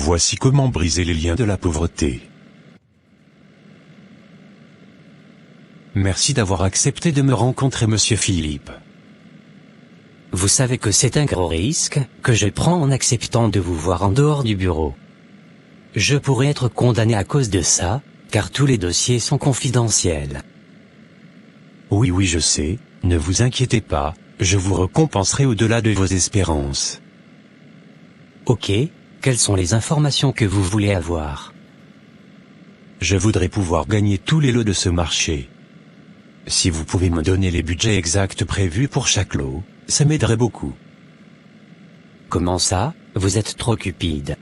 Voici comment briser les liens de la pauvreté. Merci d'avoir accepté de me rencontrer, monsieur Philippe. Vous savez que c'est un gros risque que je prends en acceptant de vous voir en dehors du bureau. Je pourrais être condamné à cause de ça, car tous les dossiers sont confidentiels. Oui, je sais, ne vous inquiétez pas, je vous récompenserai au-delà de vos espérances. Ok, quelles sont les informations que vous voulez avoir? Je voudrais pouvoir gagner tous les lots de ce marché. Si vous pouvez me donner les budgets exacts prévus pour chaque lot, ça m'aiderait beaucoup. Comment ça, vous êtes trop cupide?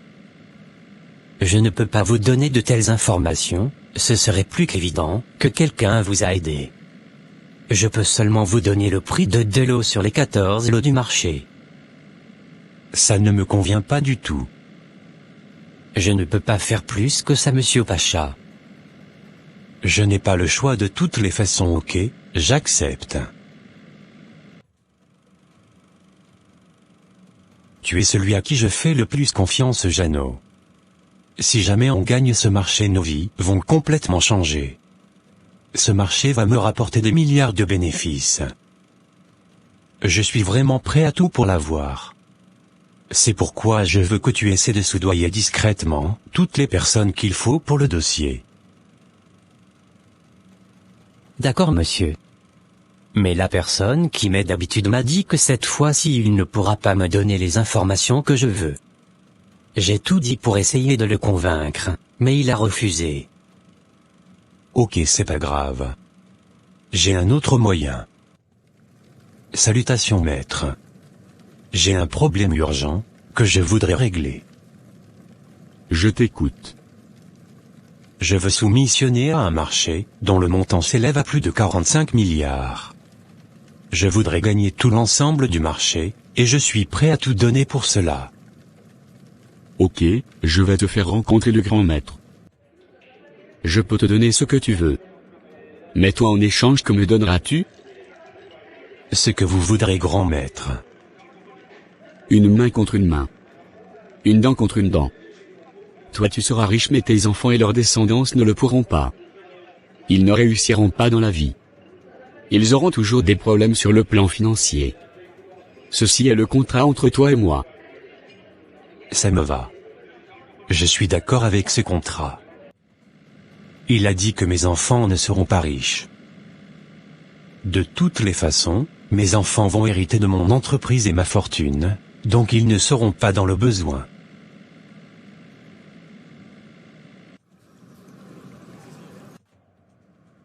Je ne peux pas vous donner de telles informations, ce serait plus qu'évident que quelqu'un vous a aidé. Je peux seulement vous donner le prix de 2 lots sur les 14 lots du marché. Ça ne me convient pas du tout. Je ne peux pas faire plus que ça, monsieur Pacha. Je n'ai pas le choix de toutes les façons, ok, j'accepte. Tu es celui à qui je fais le plus confiance, Jeannot. Si jamais on gagne ce marché, nos vies vont complètement changer. Ce marché va me rapporter des milliards de bénéfices. Je suis vraiment prêt à tout pour l'avoir. C'est pourquoi je veux que tu essaies de soudoyer discrètement toutes les personnes qu'il faut pour le dossier. D'accord, monsieur. Mais la personne qui m'aide d'habitude m'a dit que cette fois-ci il ne pourra pas me donner les informations que je veux. J'ai tout dit pour essayer de le convaincre, mais il a refusé. Ok, c'est pas grave. J'ai un autre moyen. Salutations, maître. J'ai un problème urgent que je voudrais régler. Je t'écoute. Je veux soumissionner à un marché dont le montant s'élève à plus de 45 milliards. Je voudrais gagner tout l'ensemble du marché, et je suis prêt à tout donner pour cela. Ok, je vais te faire rencontrer le grand maître. Je peux te donner ce que tu veux. Mais toi en échange, que me donneras-tu? Ce que vous voudrez, grand maître. Une main contre une main. Une dent contre une dent. Toi tu seras riche, mais tes enfants et leurs descendants ne le pourront pas. Ils ne réussiront pas dans la vie. Ils auront toujours des problèmes sur le plan financier. Ceci est le contrat entre toi et moi. Ça me va. Je suis d'accord avec ce contrat. Il a dit que mes enfants ne seront pas riches. De toutes les façons, mes enfants vont hériter de mon entreprise et ma fortune, donc ils ne seront pas dans le besoin.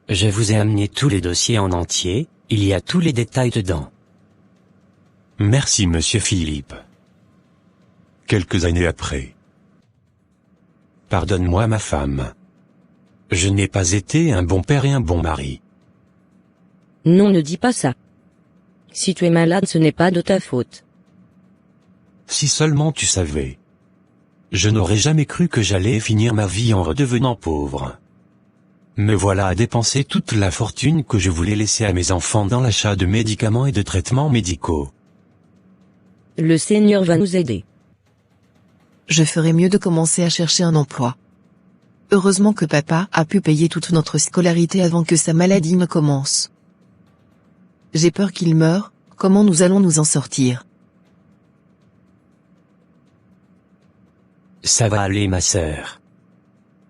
Je vous ai amené tous les dossiers en entier, il y a tous les détails dedans. Merci, monsieur Philippe. Quelques années après. Pardonne-moi, ma femme. Je n'ai pas été un bon père et un bon mari. Non, ne dis pas ça. Si tu es malade, ce n'est pas de ta faute. Si seulement tu savais. Je n'aurais jamais cru que j'allais finir ma vie en redevenant pauvre. Me voilà à dépenser toute la fortune que je voulais laisser à mes enfants dans l'achat de médicaments et de traitements médicaux. Le Seigneur va nous aider. Je ferais mieux de commencer à chercher un emploi. Heureusement que papa a pu payer toute notre scolarité avant que sa maladie ne commence. J'ai peur qu'il meure, comment nous allons nous en sortir? Ça va aller, ma sœur.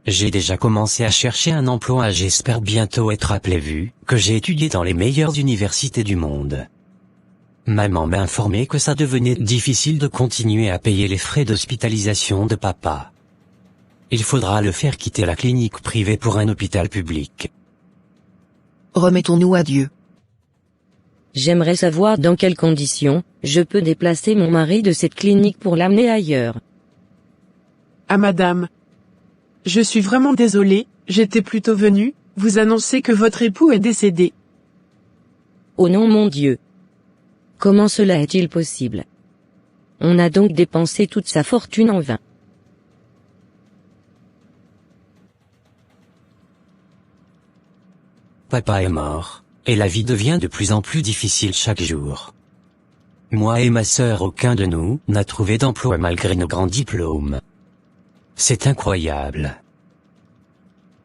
J'ai déjà commencé à chercher un emploi et j'espère bientôt être appelé, vu que j'ai étudié dans les meilleures universités du monde. Maman m'a informé que ça devenait difficile de continuer à payer les frais d'hospitalisation de papa. Il faudra le faire quitter la clinique privée pour un hôpital public. Remettons-nous à Dieu. J'aimerais savoir dans quelles conditions je peux déplacer mon mari de cette clinique pour l'amener ailleurs. Ah madame. Je suis vraiment désolée, j'étais plutôt venue vous annoncer que votre époux est décédé. Oh non, mon Dieu. Comment cela est-il possible? On a donc dépensé toute sa fortune en vain. Papa est mort, et la vie devient de plus en plus difficile chaque jour. Moi et ma sœur, aucun de nous n'a trouvé d'emploi malgré nos grands diplômes. C'est incroyable.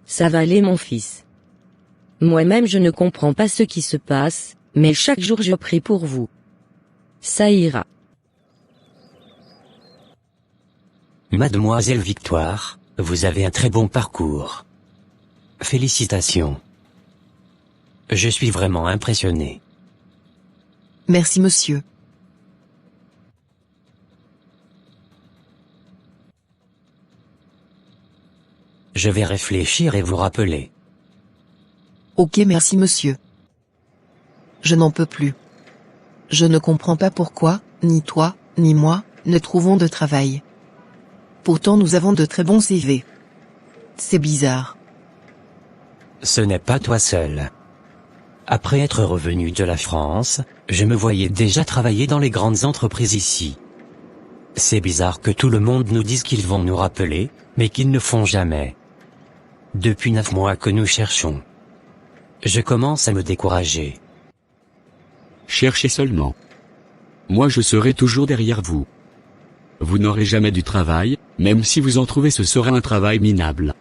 Ça va aller mon fils. Moi-même je ne comprends pas ce qui se passe, mais chaque jour je prie pour vous. Ça ira. Mademoiselle Victoire, vous avez un très bon parcours. Félicitations. Je suis vraiment impressionné. Merci monsieur. Je vais réfléchir et vous rappeler. Ok merci monsieur. Je n'en peux plus. Je ne comprends pas pourquoi, ni toi, ni moi, ne trouvons de travail. Pourtant nous avons de très bons CV. C'est bizarre. Ce n'est pas toi seul. Après être revenu de la France, je me voyais déjà travailler dans les grandes entreprises ici. C'est bizarre que tout le monde nous dise qu'ils vont nous rappeler, mais qu'ils ne font jamais. Depuis 9 mois que nous cherchons. Je commence à me décourager. Cherchez seulement. Moi je serai toujours derrière vous. Vous n'aurez jamais du travail, même si vous en trouvez ce sera un travail minable.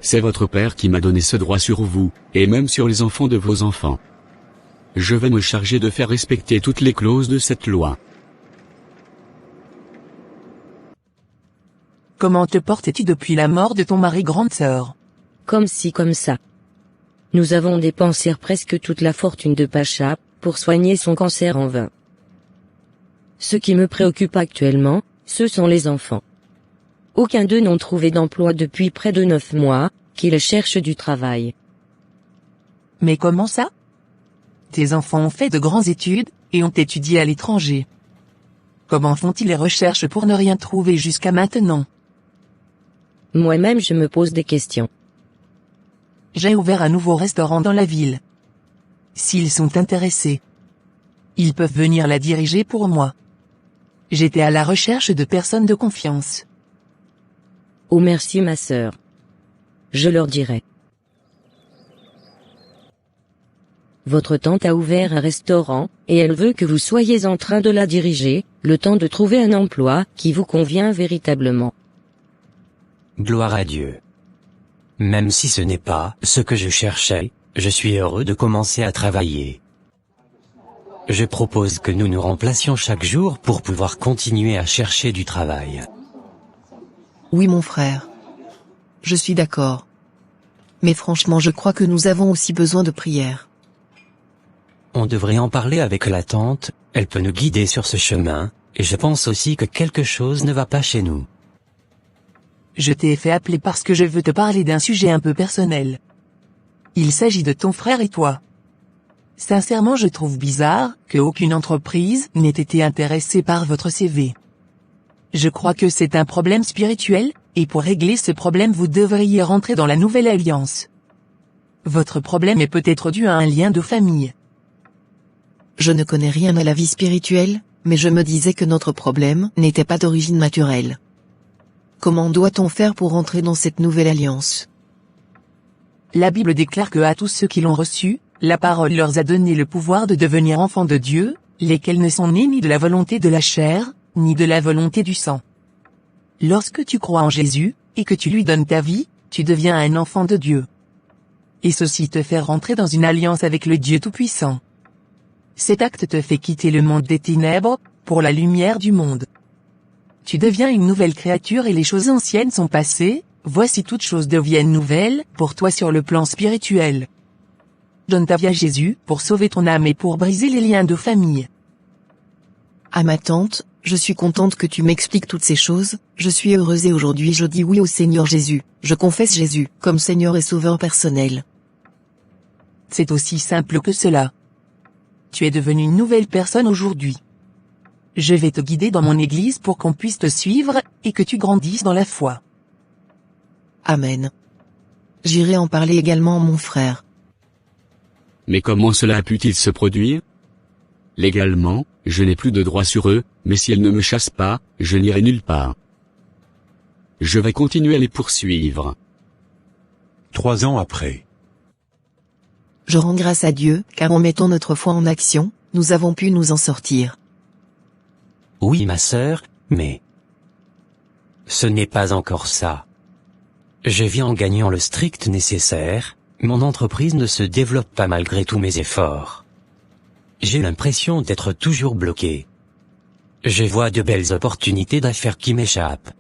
C'est votre père qui m'a donné ce droit sur vous, et même sur les enfants de vos enfants. Je vais me charger de faire respecter toutes les clauses de cette loi. Comment te portes-tu depuis la mort de ton mari grande sœur? Comme ci comme ça. Nous avons dépensé presque toute la fortune de Pacha, pour soigner son cancer en vain. Ce qui me préoccupe actuellement, ce sont les enfants. Aucun d'eux n'ont trouvé d'emploi depuis près de 9 mois, qu'ils cherchent du travail. Mais comment ça? Tes enfants ont fait de grandes études, et ont étudié à l'étranger. Comment font-ils les recherches pour ne rien trouver jusqu'à maintenant? Moi-même je me pose des questions. J'ai ouvert un nouveau restaurant dans la ville. S'ils sont intéressés, ils peuvent venir la diriger pour moi. J'étais à la recherche de personnes de confiance. Oh merci ma sœur. Je leur dirai. Votre tante a ouvert un restaurant, et elle veut que vous soyez en train de la diriger, le temps de trouver un emploi qui vous convient véritablement. Gloire à Dieu. Même si ce n'est pas ce que je cherchais, je suis heureux de commencer à travailler. Je propose que nous nous remplacions chaque jour pour pouvoir continuer à chercher du travail. Oui mon frère. Je suis d'accord. Mais franchement je crois que nous avons aussi besoin de prière. On devrait en parler avec la tante, elle peut nous guider sur ce chemin, et je pense aussi que quelque chose ne va pas chez nous. Je t'ai fait appeler parce que je veux te parler d'un sujet un peu personnel. Il s'agit de ton frère et toi. Sincèrement je trouve bizarre qu'aucune entreprise n'ait été intéressée par votre CV. Je crois que c'est un problème spirituel, et pour régler ce problème vous devriez rentrer dans la nouvelle alliance. Votre problème est peut-être dû à un lien de famille. Je ne connais rien à la vie spirituelle, mais je me disais que notre problème n'était pas d'origine naturelle. Comment doit-on faire pour entrer dans cette nouvelle alliance? La Bible déclare que à tous ceux qui l'ont reçu, la parole leur a donné le pouvoir de devenir enfants de Dieu, lesquels ne sont nés ni de la volonté de la chair, ni de la volonté du sang. Lorsque tu crois en Jésus, et que tu lui donnes ta vie, tu deviens un enfant de Dieu. Et ceci te fait rentrer dans une alliance avec le Dieu Tout-Puissant. Cet acte te fait quitter le monde des ténèbres, pour la lumière du monde. Tu deviens une nouvelle créature et les choses anciennes sont passées, voici toutes choses deviennent nouvelles, pour toi sur le plan spirituel. Donne ta vie à Jésus, pour sauver ton âme et pour briser les liens de famille. À ma tante, je suis contente que tu m'expliques toutes ces choses, je suis heureuse et aujourd'hui je dis oui au Seigneur Jésus, je confesse Jésus, comme Seigneur et Sauveur personnel. C'est aussi simple que cela. Tu es devenu une nouvelle personne aujourd'hui. Je vais te guider dans mon église pour qu'on puisse te suivre, et que tu grandisses dans la foi. Amen. J'irai en parler également à mon frère. Mais comment cela a pu-t-il se produire? Légalement, je n'ai plus de droit sur eux, mais si elles ne me chassent pas, je n'irai nulle part. Je vais continuer à les poursuivre. 3 ans après. Je rends grâce à Dieu, car en mettant notre foi en action, nous avons pu nous en sortir. Oui ma sœur, mais... ce n'est pas encore ça. Je vis en gagnant le strict nécessaire, mon entreprise ne se développe pas malgré tous mes efforts. J'ai l'impression d'être toujours bloqué. Je vois de belles opportunités d'affaires qui m'échappent.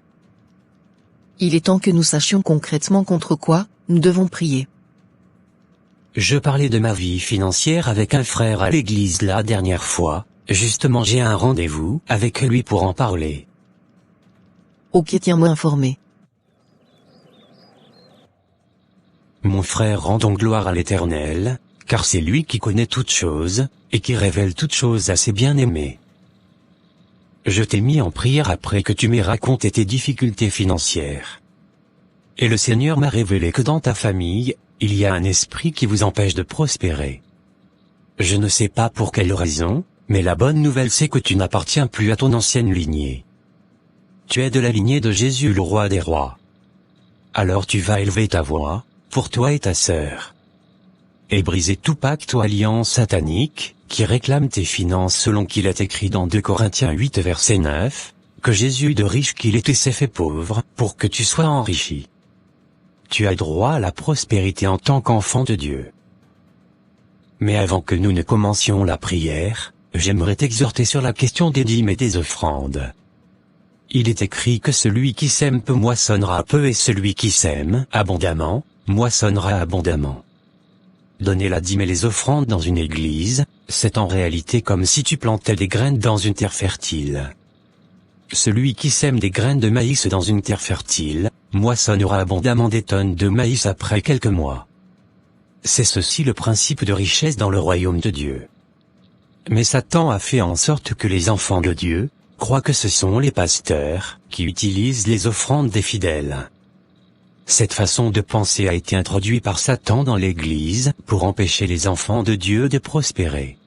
Il est temps que nous sachions concrètement contre quoi nous devons prier. Je parlais de ma vie financière avec un frère à l'église la dernière fois, justement j'ai un rendez-vous avec lui pour en parler. Ok, tiens-moi informé. Mon frère, rendons gloire à l'Éternel, car c'est lui qui connaît toutes choses, et qui révèle toutes choses à ses bien-aimés. Je t'ai mis en prière après que tu m'aies raconté tes difficultés financières. Et le Seigneur m'a révélé que dans ta famille, il y a un esprit qui vous empêche de prospérer. Je ne sais pas pour quelle raison, mais la bonne nouvelle c'est que tu n'appartiens plus à ton ancienne lignée. Tu es de la lignée de Jésus le roi des rois. Alors tu vas élever ta voix, pour toi et ta sœur, et briser tout pacte ou alliance satanique, qui réclame tes finances selon qu'il est écrit dans 2 Corinthiens 8 verset 9, que Jésus de riche qu'il était s'est fait pauvre, pour que tu sois enrichi. Tu as droit à la prospérité en tant qu'enfant de Dieu. Mais avant que nous ne commencions la prière, j'aimerais t'exhorter sur la question des dîmes et des offrandes. Il est écrit que celui qui sème peu moissonnera peu et celui qui sème abondamment, moissonnera abondamment. Donner la dîme et les offrandes dans une église, c'est en réalité comme si tu plantais des graines dans une terre fertile. Celui qui sème des graines de maïs dans une terre fertile, moissonnera abondamment des tonnes de maïs après quelques mois. C'est ceci le principe de richesse dans le royaume de Dieu. Mais Satan a fait en sorte que les enfants de Dieu croient que ce sont les pasteurs qui utilisent les offrandes des fidèles. Cette façon de penser a été introduite par Satan dans l'Église pour empêcher les enfants de Dieu de prospérer.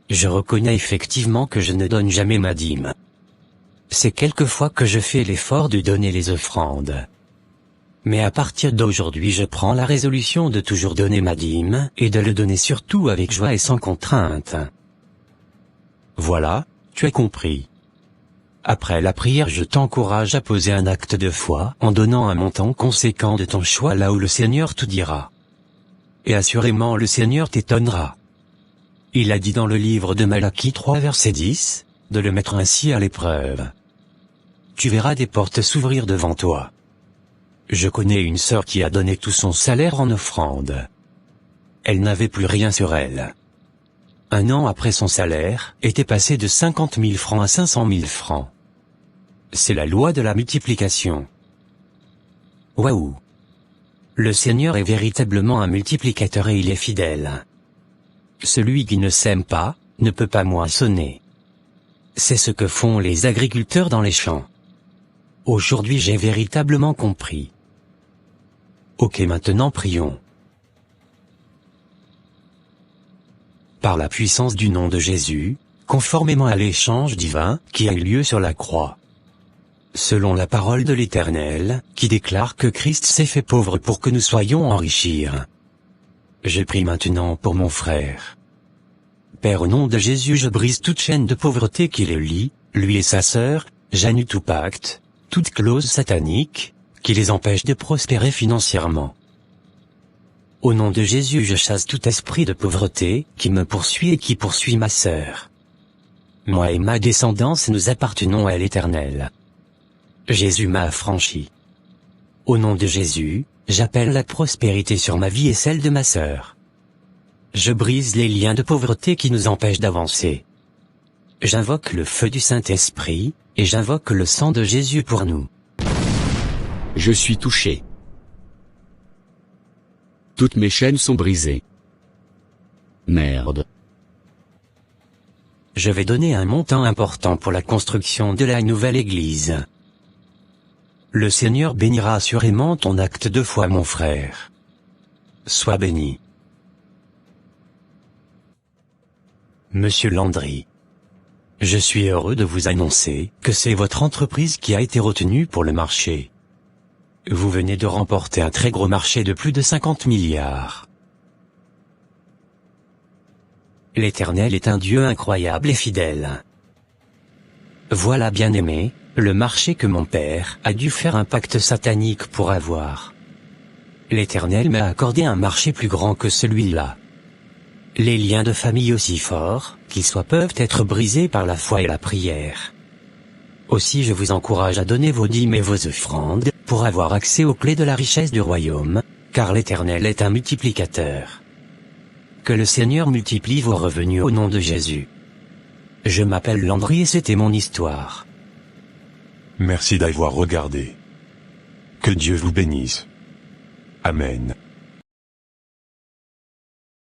Je reconnais effectivement que je ne donne jamais ma dîme. C'est quelquefois que je fais l'effort de donner les offrandes. Mais à partir d'aujourd'hui je prends la résolution de toujours donner ma dîme et de le donner surtout avec joie et sans contrainte. Voilà, tu as compris. Après la prière, je t'encourage à poser un acte de foi en donnant un montant conséquent de ton choix là où le Seigneur te dira. Et assurément le Seigneur t'étonnera. Il a dit dans le livre de Malachie 3 verset 10, de le mettre ainsi à l'épreuve. Tu verras des portes s'ouvrir devant toi. Je connais une sœur qui a donné tout son salaire en offrande. Elle n'avait plus rien sur elle. 1 an après, son salaire était passé de 50 000 francs à 500 000 francs. C'est la loi de la multiplication. Waouh! Le Seigneur est véritablement un multiplicateur et il est fidèle. Celui qui ne sème pas, ne peut pas moissonner. C'est ce que font les agriculteurs dans les champs. Aujourd'hui j'ai véritablement compris. Ok, maintenant prions. Par la puissance du nom de Jésus, conformément à l'échange divin qui a eu lieu sur la croix. Selon la parole de l'Éternel, qui déclare que Christ s'est fait pauvre pour que nous soyons enrichis. Je prie maintenant pour mon frère. Père, au nom de Jésus, je brise toute chaîne de pauvreté qui les lie, lui et sa sœur, j'annule tout pacte, toute clause satanique, qui les empêche de prospérer financièrement. Au nom de Jésus, je chasse tout esprit de pauvreté qui me poursuit et qui poursuit ma sœur. Moi et ma descendance, nous appartenons à l'Éternel. Jésus m'a affranchi. Au nom de Jésus, j'appelle la prospérité sur ma vie et celle de ma sœur. Je brise les liens de pauvreté qui nous empêchent d'avancer. J'invoque le feu du Saint-Esprit, et j'invoque le sang de Jésus pour nous. Je suis touché. Toutes mes chaînes sont brisées. Merde. Je vais donner un montant important pour la construction de la nouvelle église. Le Seigneur bénira assurément ton acte de foi, mon frère. Sois béni. Monsieur Landry. Je suis heureux de vous annoncer que c'est votre entreprise qui a été retenue pour le marché. Vous venez de remporter un très gros marché de plus de 50 milliards. L'Éternel est un Dieu incroyable et fidèle. Voilà, bien-aimés, Le marché que mon père a dû faire un pacte satanique pour avoir. L'Éternel m'a accordé un marché plus grand que celui-là. Les liens de famille aussi forts qu'ils soient peuvent être brisés par la foi et la prière. Aussi je vous encourage à donner vos dîmes et vos offrandes, pour avoir accès aux clés de la richesse du royaume, car l'Éternel est un multiplicateur. Que le Seigneur multiplie vos revenus au nom de Jésus. Je m'appelle Landry et c'était mon histoire. Merci d'avoir regardé. Que Dieu vous bénisse. Amen.